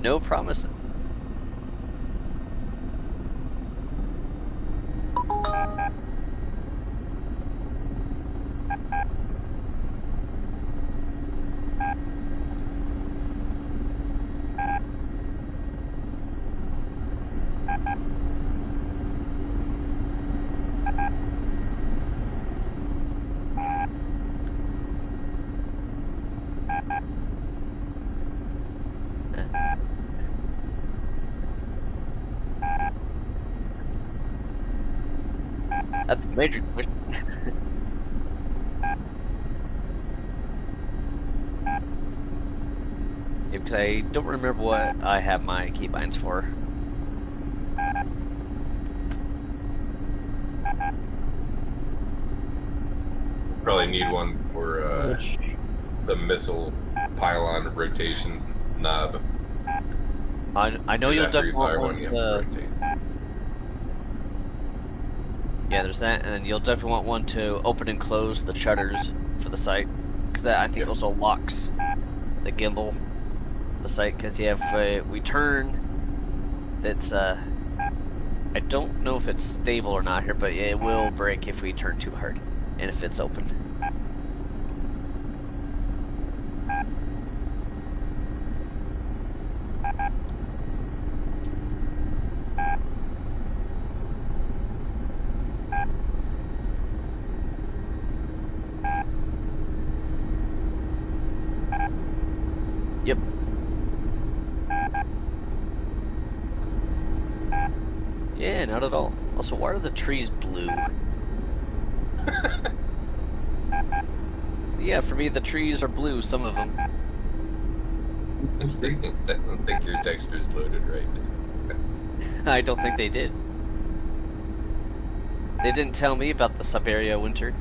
No promise. That's a major question. Yeah, because I don't remember what I have my keybinds for. Probably need one for the missile pylon rotation knob. I know you'll After you definitely want fire one one, you have to rotate. Yeah, there's that, and then you'll definitely want one to open and close the shutters for the sight, because that I think also locks the gimbal, the sight. Because if we turn, it's I don't know if it's stable or not here, but it will break if we turn too hard, and if it's open. Yep. Yeah, not at all. Also, why are the trees blue? Yeah, for me the trees are blue, some of them. I don't think your texture's loaded right. I don't think they did. They didn't tell me about the Siberia winter.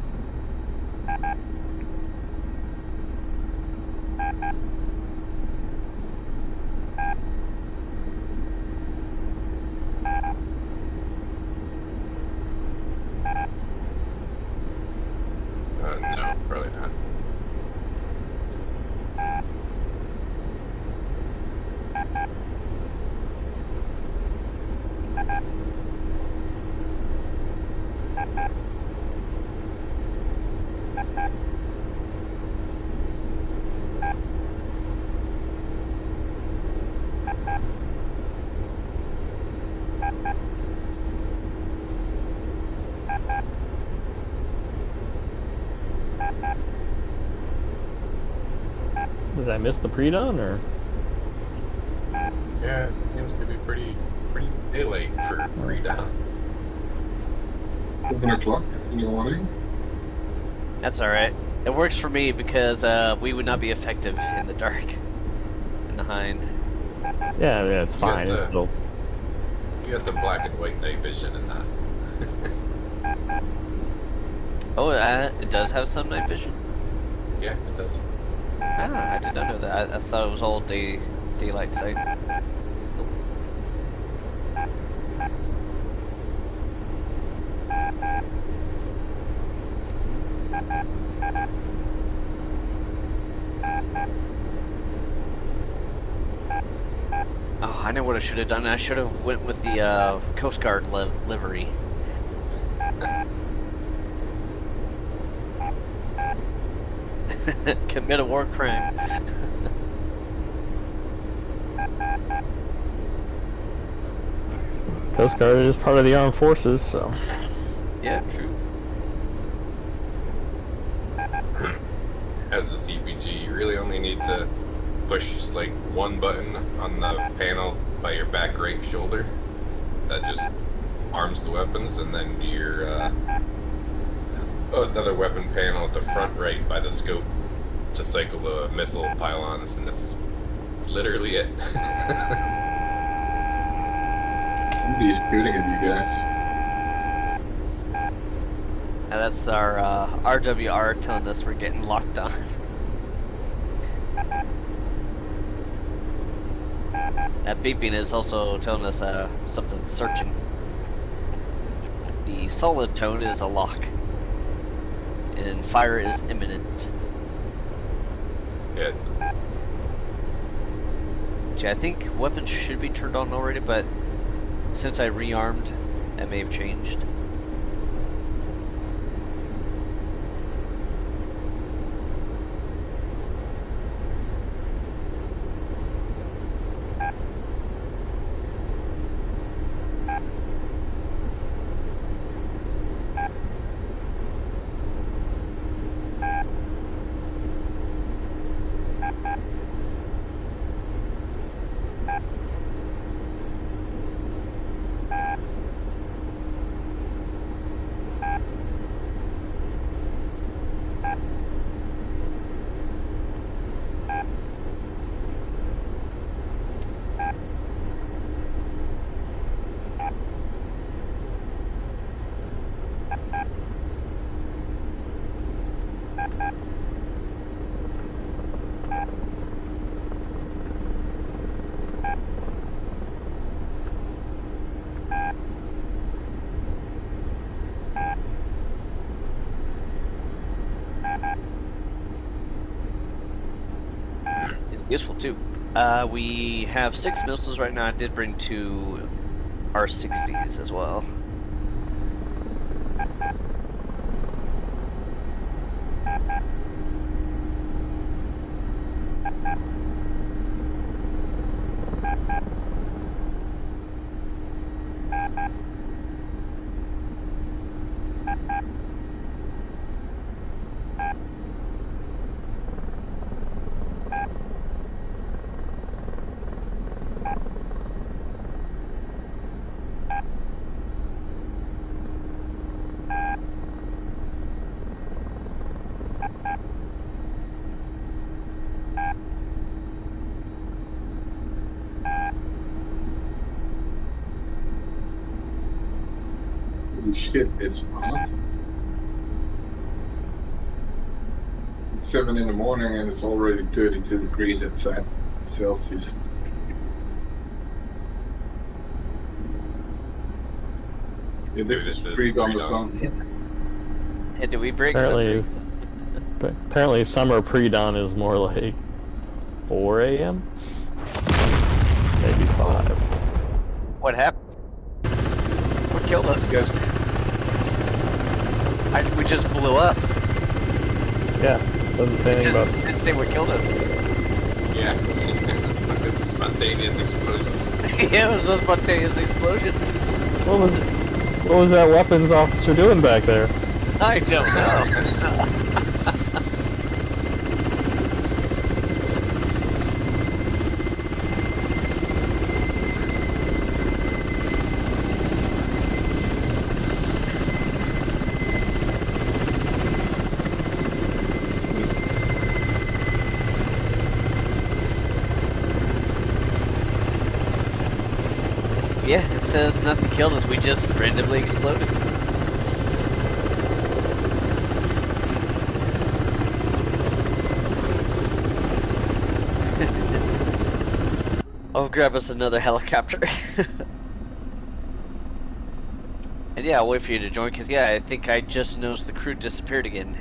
No, probably not. Did I miss the pre-dawn or? Yeah, it seems to be pretty daylight for pre-dawn. 7 o'clock in the morning. That's alright. It works for me because we would not be effective in the dark. In the hind. Yeah, it's fine. It's still. You got the black and white night vision in that. Oh, it does have some night vision? Yeah, it does. Ah, I did not know that. I thought it was all daylight sight. Oh, I know what I should have done. I should have went with the Coast Guard livery. Commit a war crime. Coast Guard is part of the armed forces, so. Yeah, true. As the CPG, you really only need to push like one button on the panel by your back right shoulder. That just arms the weapons, and then your another weapon panel at the front right by the scope to cycle the missile pylons, and that's literally it. Somebody's shooting at you guys. And that's our RWR telling us we're getting locked on. That beeping is also telling us something's searching. The solid tone is a lock. And fire is imminent. Yeah. too. I think weapons should be turned on already, but since I rearmed, that may have changed. Useful too. We have 6 missiles right now. I did bring 2 R60s as well. Holy shit, it's hot. It's 7 in the morning and it's already 32 degrees outside Celsius. Yeah, this is pre-dawn the sun. Hey, did we break Apparently, something? apparently summer pre-dawn is more like 4 a.m. Maybe 5. What happened? What killed us? Yes. We just blew up. Yeah, doesn't say anything about. Didn't say what killed us. Yeah. It's a spontaneous explosion. Yeah, it was a spontaneous explosion. What was that weapons officer doing back there? I don't know. Yeah, it says nothing killed us, we just randomly exploded. I'll grab us another helicopter. And yeah, I'll wait for you to join, because yeah, I think I just noticed the crew disappeared again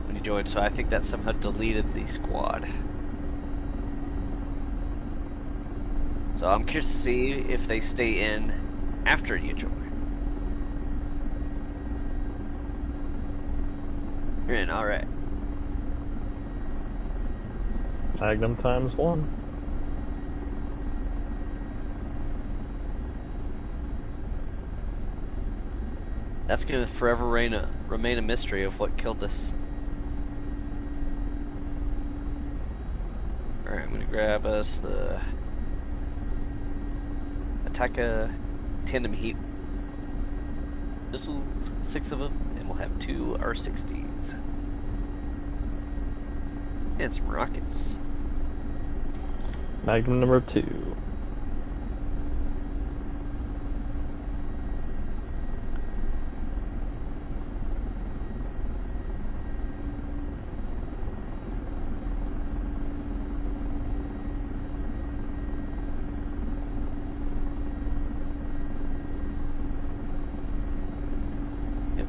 when you joined, so I think that somehow deleted the squad. So I'm curious to see if they stay in after you join. You're in, alright. Magnum times 1. That's gonna forever remain a mystery of what killed us. Alright, I'm gonna grab us the Attacker tandem heat missiles, 6 of them, and we'll have 2 R60s. And some rockets. Magnum number 2.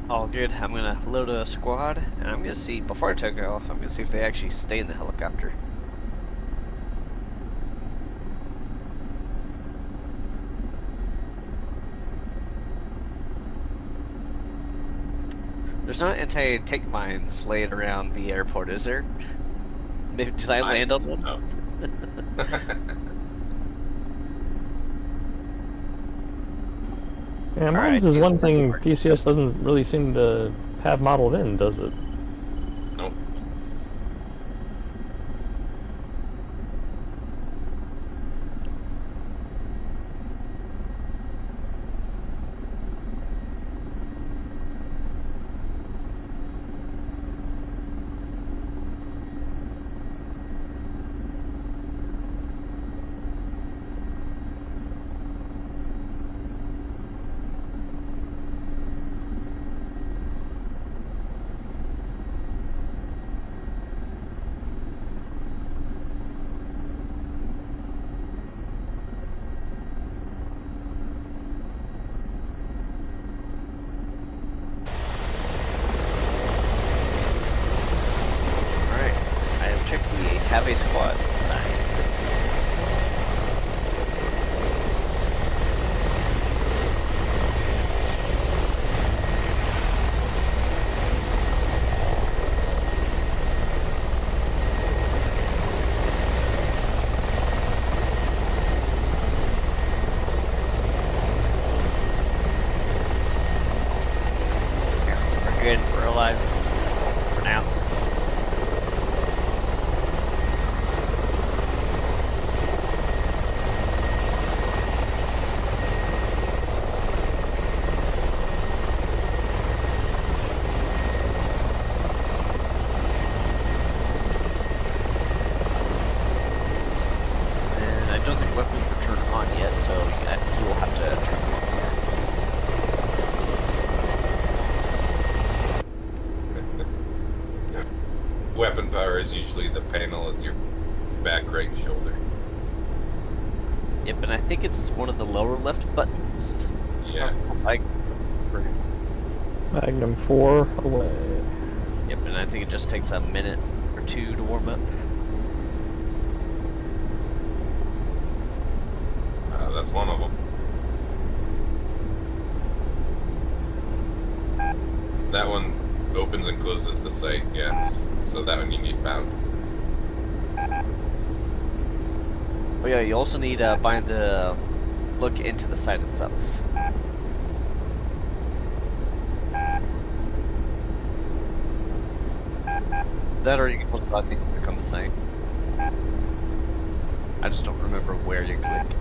All good. I'm gonna load a squad, and I'm gonna see, before I take off, I'm gonna see if they actually stay in the helicopter. There's not anti-tank mines laying around the airport, is there? Maybe did I land on them? No. Yeah, mines is one thing PCS doesn't really seem to have modeled in, does it? Nope. Alright, I have checked the HEVC squad this time. We're good, we're alive for now. And I don't think weapons are turned on yet, so I think you will have to turn them on. Weapon power is usually the panel. It's your back right shoulder. Yep, and I think it's one of the lower left buttons. Yeah. Magnum 4 away. Yep, and I think it just takes a minute or two to warm up. That's one of them. That one opens and closes the sight, yes. So that one you need bound. Oh yeah, you also need bind to look into the site itself. That or you can also I think click on the site. I just don't remember where you click.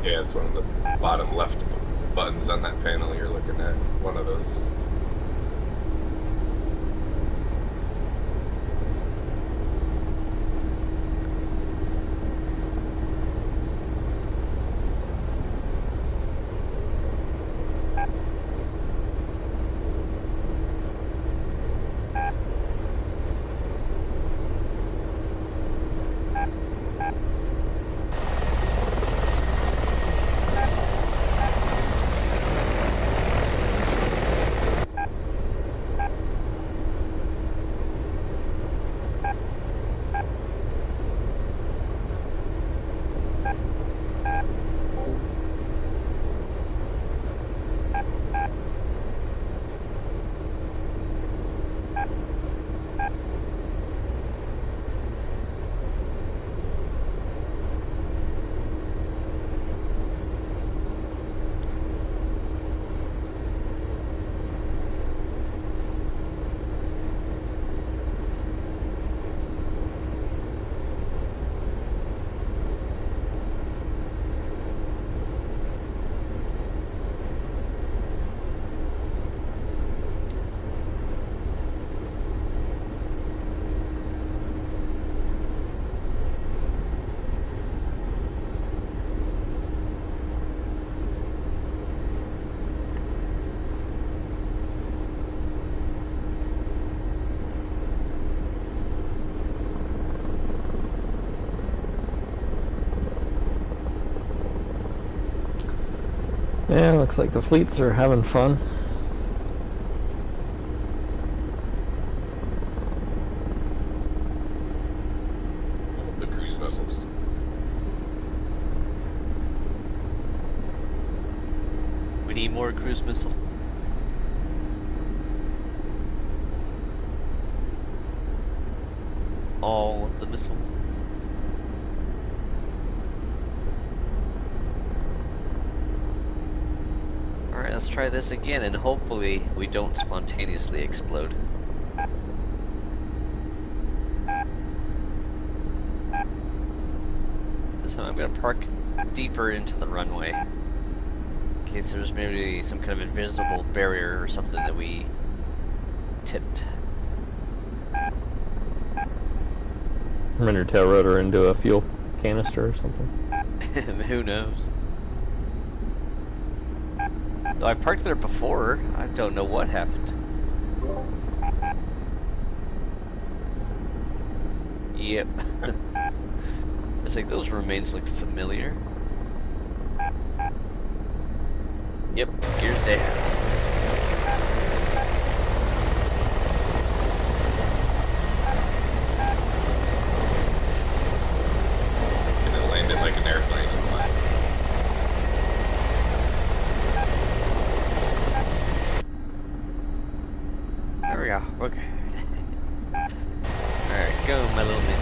Yeah, it's one of the bottom left buttons on that panel you're looking at. One of those. Yeah, looks like the fleets are having fun. We need more cruise missile. All of the missile. Alright, let's try this again, and hopefully we don't spontaneously explode. This time I'm gonna park deeper into the runway, in case there's maybe some kind of invisible barrier or something that we tipped. Run your tail rotor into a fuel canister or something. Who knows? Though I parked there before, I don't know what happened. Yep. It's like those remains look familiar. Yep, gears down. It's gonna land it like an airplane. Isn't it? There we go, we're good. Alright, go my little mini.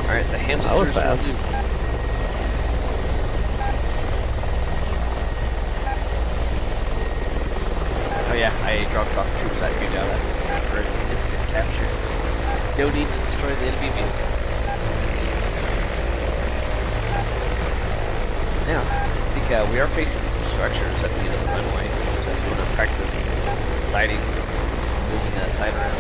Alright, the hamsters That was fast. are loose. Oh yeah, I dropped off troops at you down for an instant capture. No need to destroy the enemy vehicles. Now, I think we are facing some structures at the end of the runway, so if you want to practice sighting, moving that side around.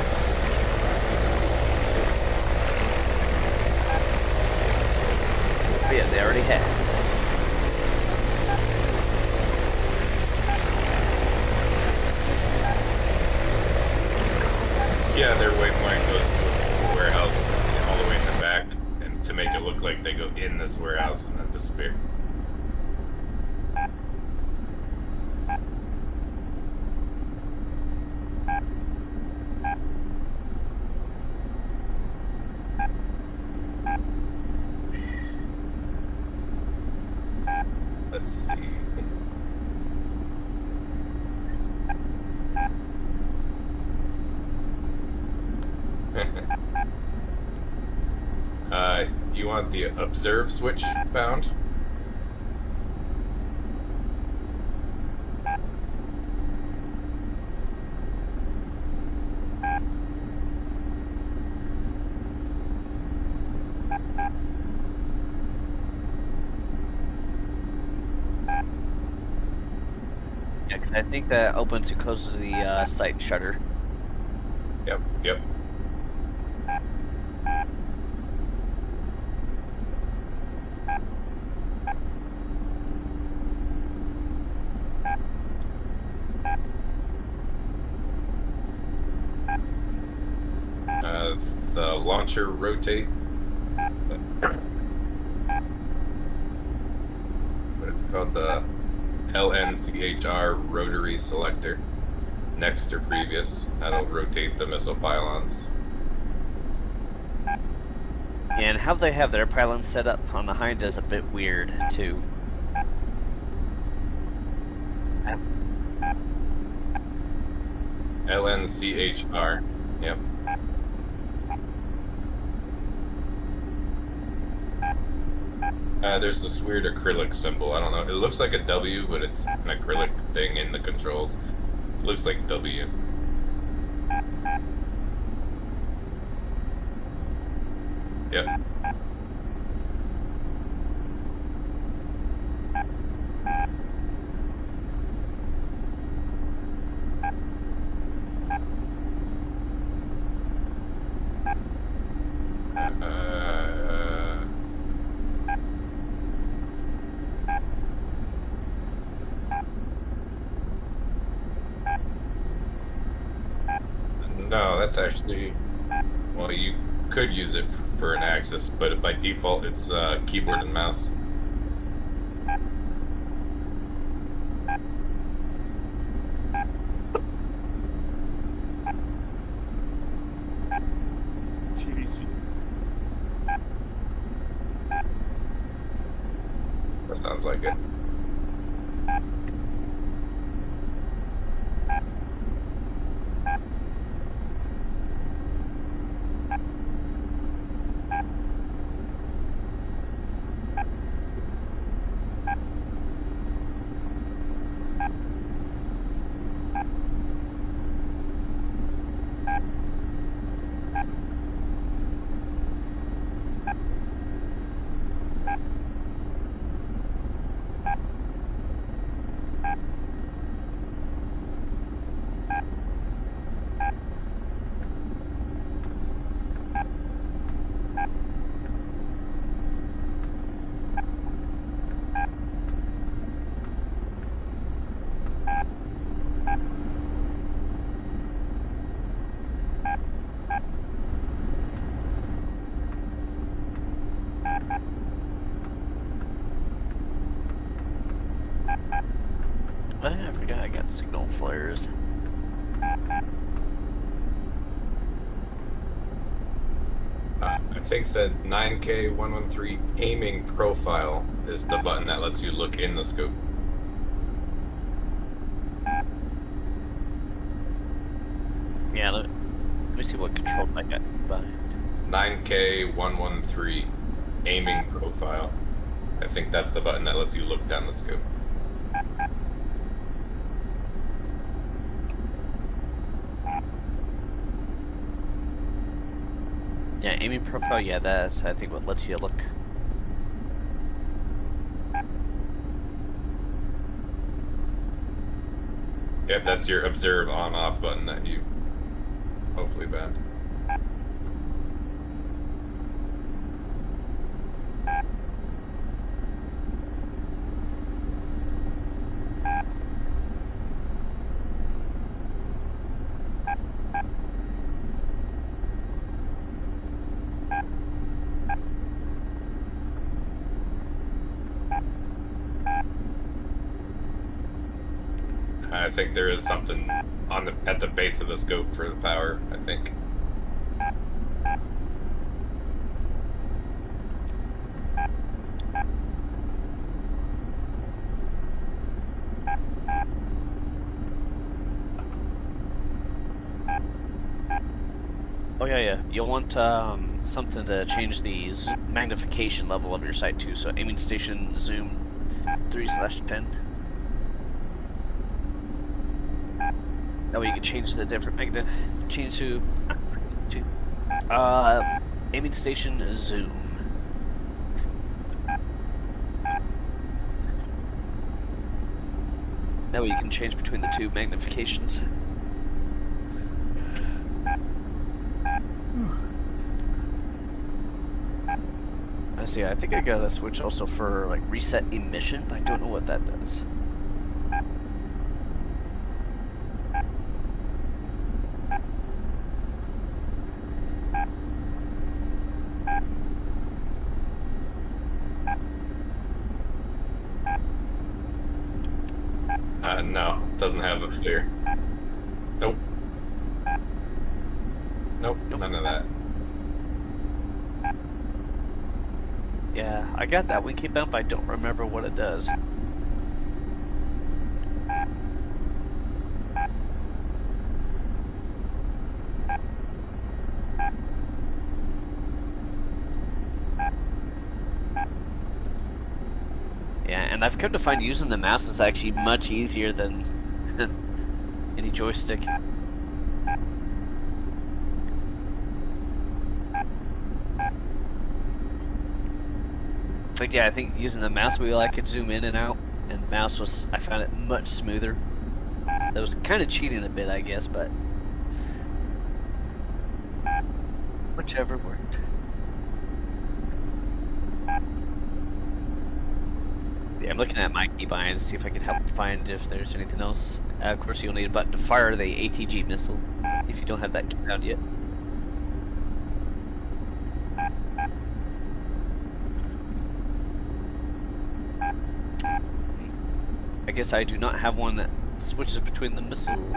But yeah, they already have. Yeah, their waypoint goes to a warehouse all the way in the back, and to make it look like they go in this warehouse and then disappear. Let's see. You want the observe switch bound? Yeah, because I think that opens and closes the sight shutter. Yep, yep. The launcher rotate. What is it called? The LNCHR rotary selector. Next or previous. That'll rotate the missile pylons. And how they have their pylons set up on the hind is a bit weird, too. LNCHR. Yep. There's this weird acrylic symbol. I don't know. It looks like a W, but it's an acrylic thing in the controls. It looks like W. Yep. No, that's actually, well, you could use it for an axis, but by default it's keyboard and mouse. HEVC. That sounds like it. I forgot I got signal flares. I think the 9K113 aiming profile is the button that lets you look in the scope. Yeah, let me see what control I got behind. 9K113 aiming profile. I think that's the button that lets you look down the scope. Yeah, aiming profile, yeah, that's I think what lets you look. Yep, that's your observe on-off button that you hopefully banned. I think there is something on at the base of the scope for the power, I think. Oh yeah, you'll want something to change the magnification level of your sight too. So aiming station zoom 3/10. That way you can change the different change to aiming station zoom. That way you can change between the two magnifications. I see, I think I got a switch also for like reset emission, but I don't know what that does. No, doesn't have a flare. Nope. Nope, none of that. Yeah, I got that wing keep bump, I don't remember what it does. Yeah, and I've come to find using the mouse is actually much easier than any joystick. But yeah, I think using the mouse wheel I could zoom in and out, and mouse was, I found it much smoother. So it was kind of cheating a bit, I guess, but whichever worked. Yeah, I'm looking at my keybinds to see if I can help find if there's anything else. Of course, you'll need a button to fire the ATG missile if you don't have that keybound yet. I guess I do not have one that switches between the missiles.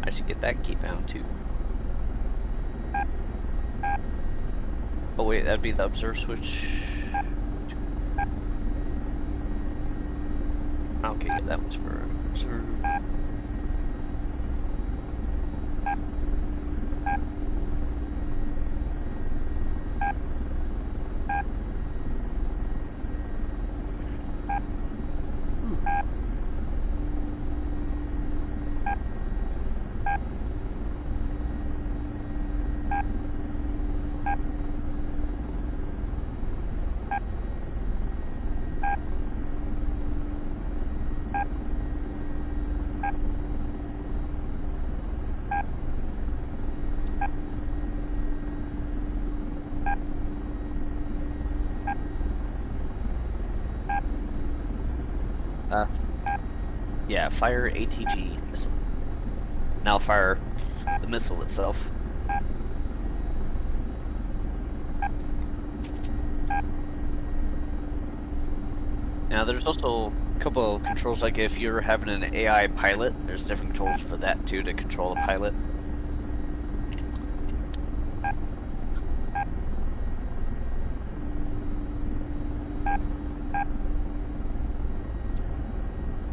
I should get that keybound too. Oh wait, that'd be the observe switch. Okay, yeah, that was for observe. Yeah, fire ATG missile. Now fire the missile itself. Now there's also a couple of controls, like if you're having an AI pilot, there's different controls for that too to control the pilot.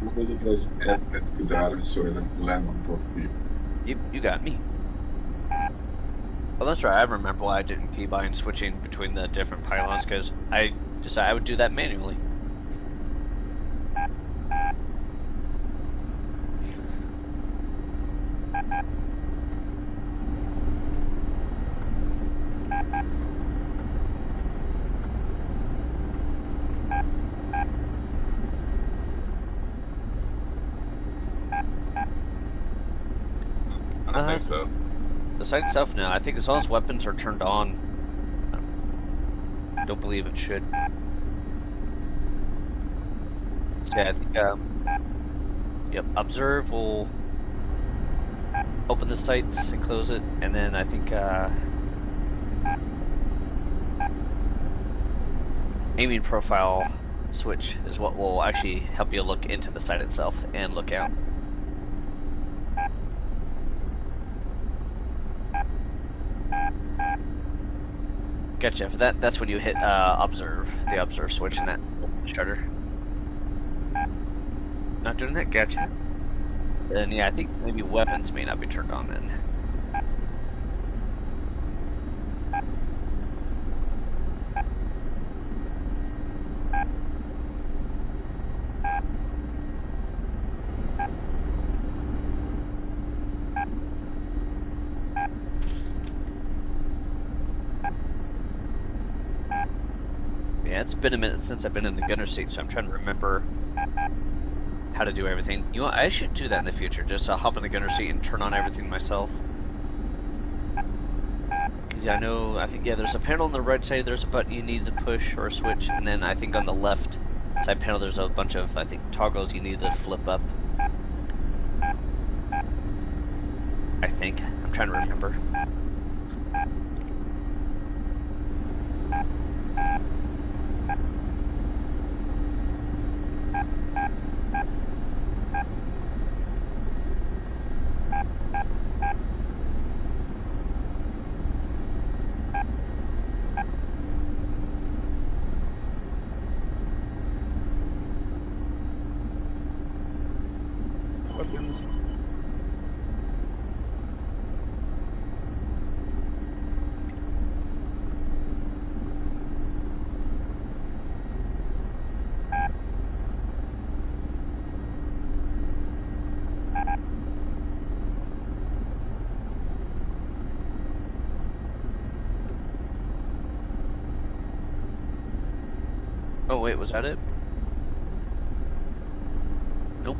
What did you guys add at Kudara so I don't land on top of you? You got me. Well, that's right. I remember why I didn't keybind switching between the different pylons, because I decided I would do that manually. I don't think so. The site itself, no. I think as long as weapons are turned on, I don't believe it should. So yeah, I think, yep, observe will open the sights and close it, and then I think, aiming profile switch is what will actually help you look into the site itself and look out. Gotcha. For that's when you hit observe, the observe switch, and that opens the shutter. Not doing that. Gotcha. Then yeah, I think maybe weapons may not be turned on then. Yeah, it's been a minute since I've been in the gunner seat, so I'm trying to remember how to do everything. You know what, I should do that in the future, just hop in the gunner seat and turn on everything myself. Because yeah, I think, yeah, there's a panel on the right side, there's a button you need to push or switch, and then I think on the left side panel there's a bunch of, I think, toggles you need to flip up. I think. I'm trying to remember. Weapons. Oh wait, was that it? Nope.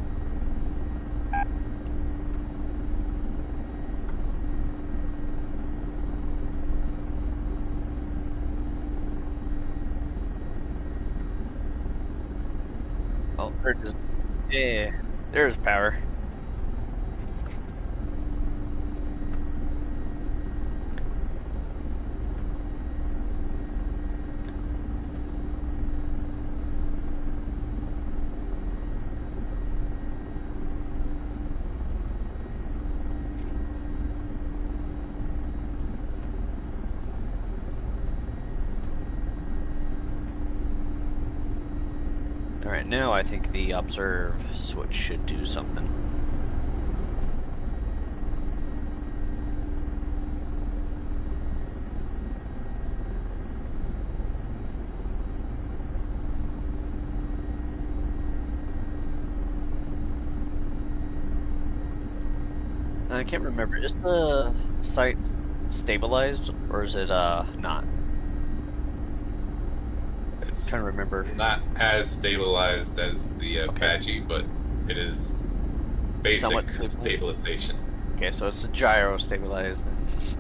Oh, there's, yeah, there's power. Alright, now I think the observe switch should do something. I can't remember, is the site stabilized or is it not? It's Trying to remember. not as stabilized as the Apache, but it is basic Somewhat stable. stabilization. Okay, so it's a gyro stabilized then.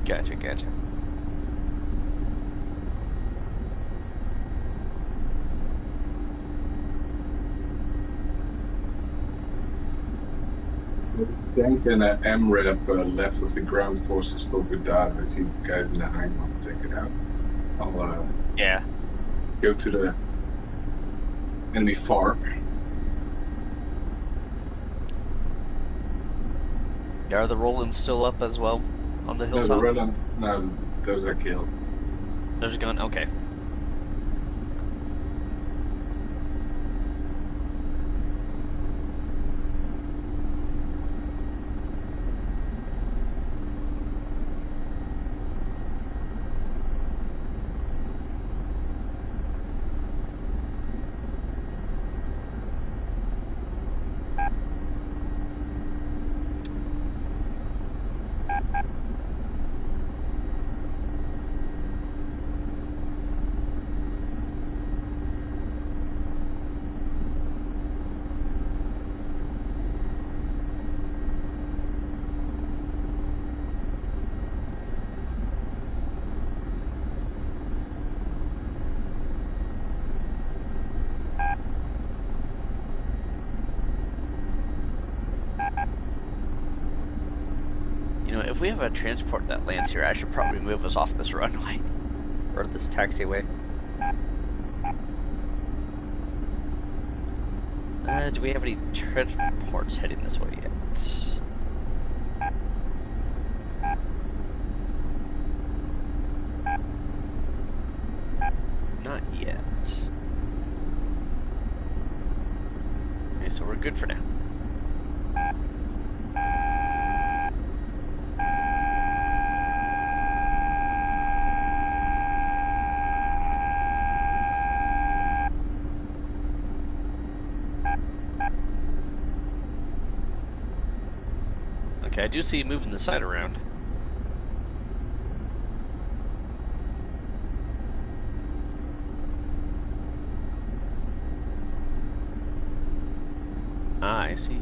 Gotcha, gotcha. Tank and an MREP left of the ground forces full good data. If you guys in the high want to take it out, I'll Yeah. go to the enemy far. Are the Rollins still up as well on the No, the hilltop? Roland, no, those are killed. Those are gone? Okay. You know, if we have a transport that lands here, I should probably move us off this runway. Or this taxiway. Do we have any transports heading this way yet? Not yet. Okay, so we're good for now. Okay, I do see you moving the side around. Ah, I see.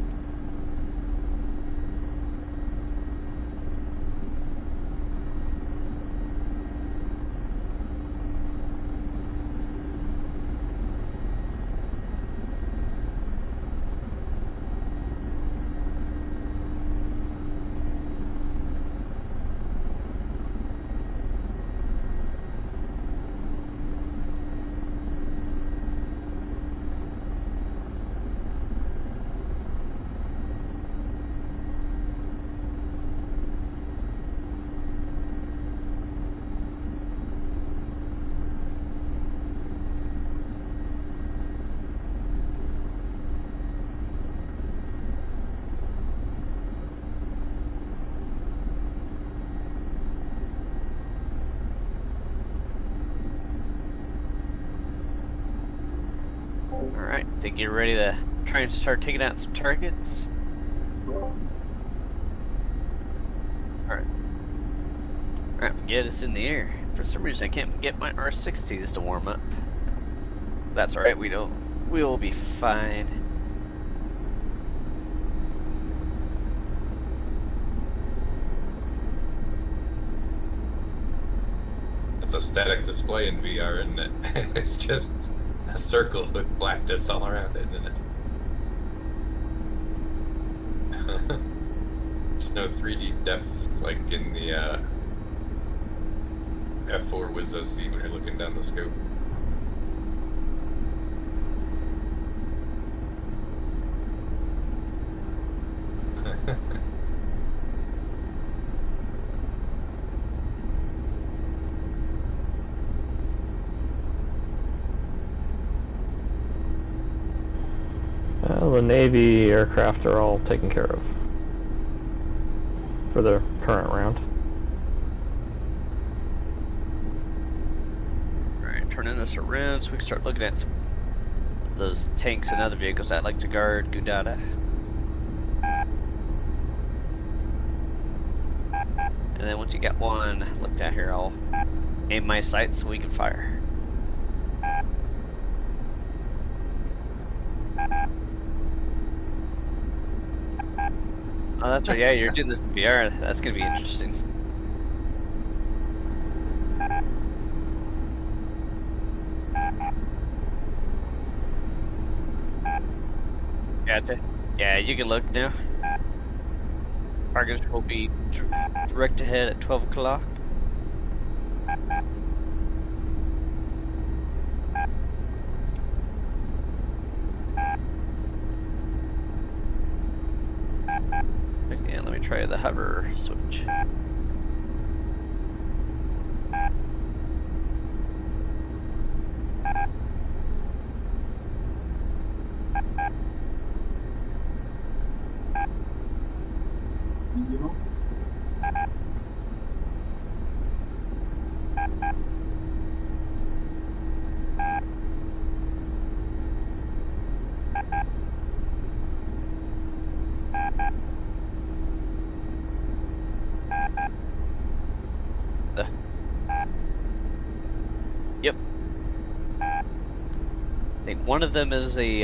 Alright, think you're ready to try and start taking out some targets? Alright. Alright, get us in the air. For some reason I can't get my R60s to warm up. That's alright, we will be fine. It's a static display in VR, isn't it? It's just a circle with blackness all around it, isn't it? There's no 3D depth like in the F4 Wiz OC when you're looking down the scope. the Navy aircraft are all taken care of for the current round. Alright, turning us around so we can start looking at some of those tanks and other vehicles that like to guard Gudada. And then once you get one looked at here, I'll aim my sights so we can fire. Oh, that's right. Yeah, you're doing this in VR. That's gonna be interesting. Gotcha. Yeah, you can look now. Targets will be direct ahead at 12 o'clock. Okay, let me try the hover switch. Yep. I think one of them is a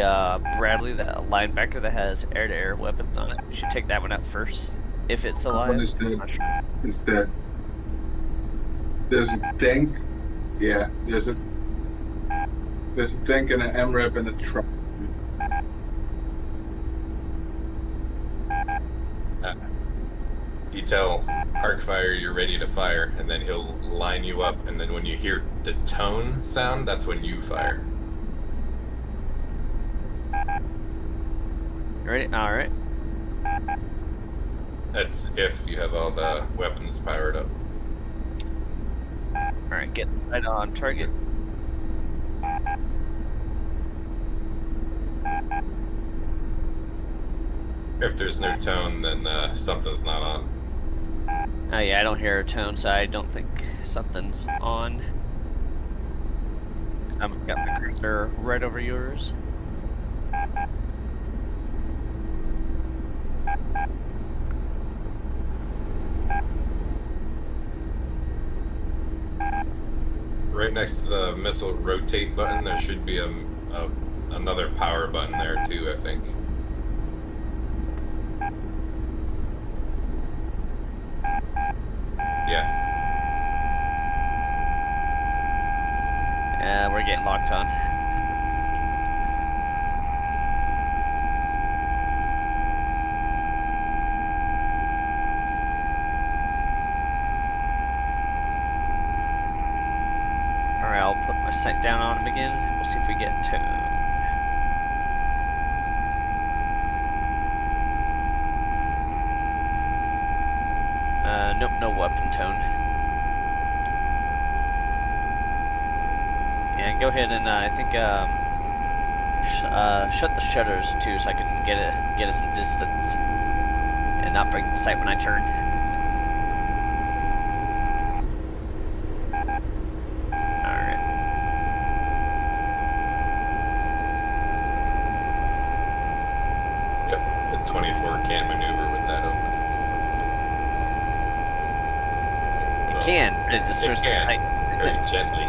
Bradley, that linebacker that has air-to-air weapons on it. You should take that one out first, if it's alive. One is dead. It's dead. There's a tank. Yeah, there's a tank and an MRAP and a truck. You tell Arcfire you're ready to fire, and then he'll line you up, and then when you hear the tone sound, that's when you fire. Ready? Alright. That's if you have all the weapons powered up. Alright, get the sight on target. If there's no tone, then something's not on. Oh yeah, I don't hear a tone, so I don't think something's on. I've got my cursor right over yours. Right next to the missile rotate button, there should be another power button there too, I think. Yeah. Yeah, we're getting locked on. Alright, I'll put my sight down on him again. We'll see if we get tone. Nope, no weapon tone. Yeah, go ahead and I think shut the shutters too, so I can get it some distance and not break the sight when I turn. All right. Yep. The 24 can't maneuver with that open, so that's good. It can, but it disturbs the sight. Very gently.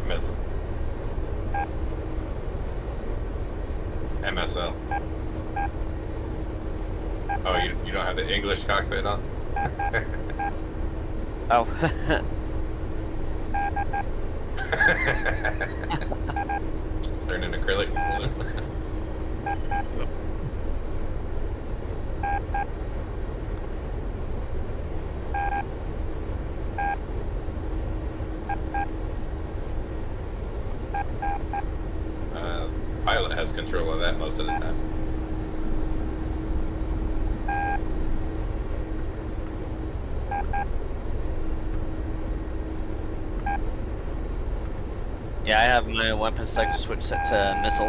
Missile. MSL. Oh, you don't have the English cockpit on? Oh. Turn in acrylic and pull pilot has control of that most of the time. Yeah, I have my weapon selector switch set to missile.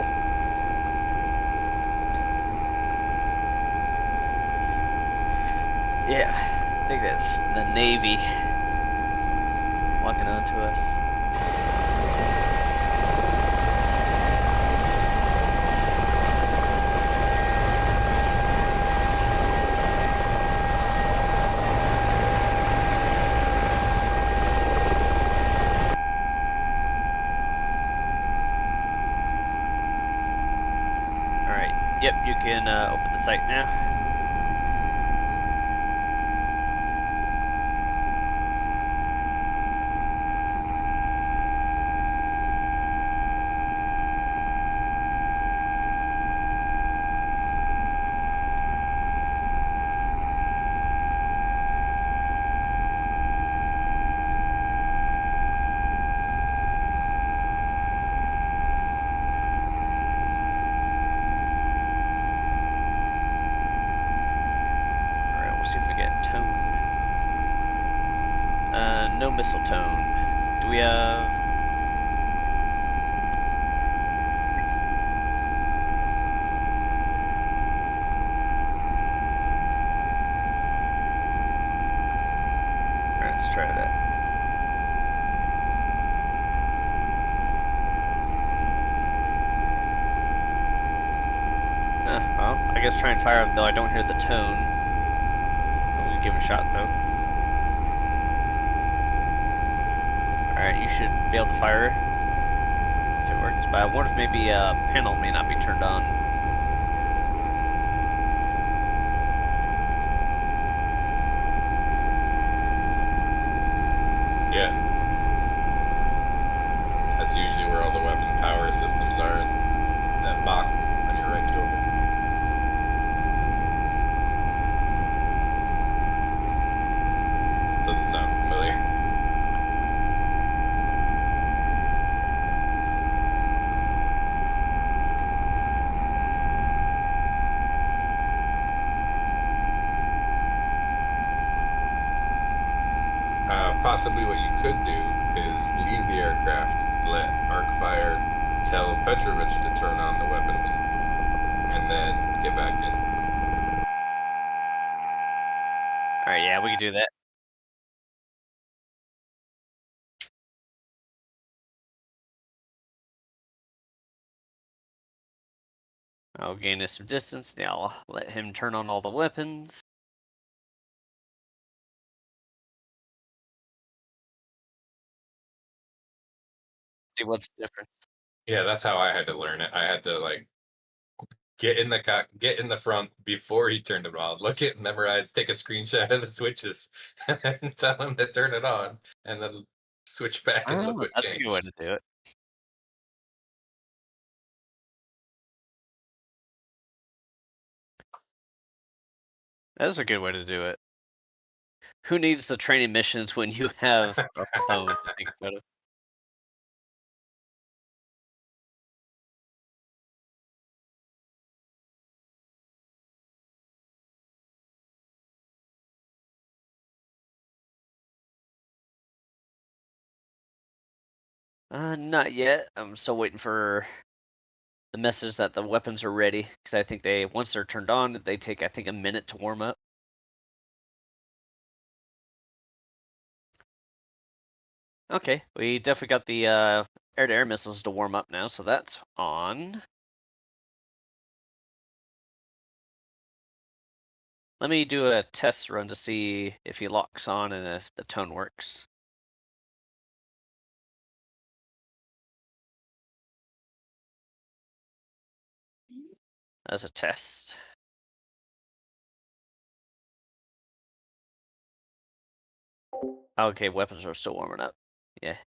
Yeah, I think that's the Navy walking onto us. Alright, yep, you can open the site now. See if we get tone. No missile tone. Do we have? Alright, let's try that. Well, I guess try and fire up though. I don't hear the tone. Give it a shot though. Alright, you should be able to fire if it works, but I wonder if maybe panel may not be turned on. Yeah. That's usually where all the weapon power systems are, in that box on your right shoulder. Doesn't sound familiar. Possibly what you could do is leave the aircraft, let Arcfire tell Petrovich to turn on the weapons, and then get back in. Alright, yeah, we can do that. I'll gain us some distance. Now I'll let him turn on all the weapons. See what's different. Yeah, that's how I had to learn it. I had to like get in the front before he turned it on, look it, memorize, take a screenshot of the switches, and then tell him to turn it on, and then switch back and look what That's a good way changed. to do it. That's a good way to do it. Who needs the training missions when you have a phone to think about it? Not yet. I'm still waiting for the message that the weapons are ready, because I think once they're turned on, they take I think a minute to warm up. Okay, we definitely got the air-to-air missiles to warm up now, so that's on. Let me do a test run to see if he locks on and if the tone works. As a test. Okay, weapons are still warming up. Yeah.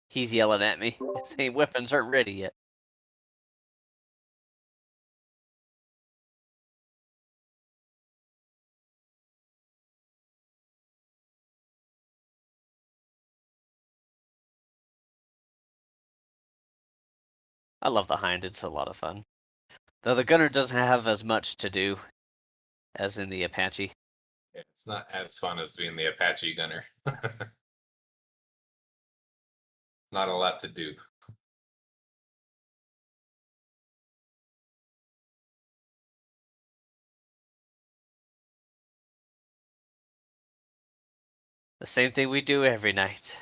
He's yelling at me, saying weapons aren't ready yet. I love the Hind, it's a lot of fun. Though the gunner doesn't have as much to do as in the Apache. Yeah, it's not as fun as being the Apache gunner. Not a lot to do. The same thing we do every night.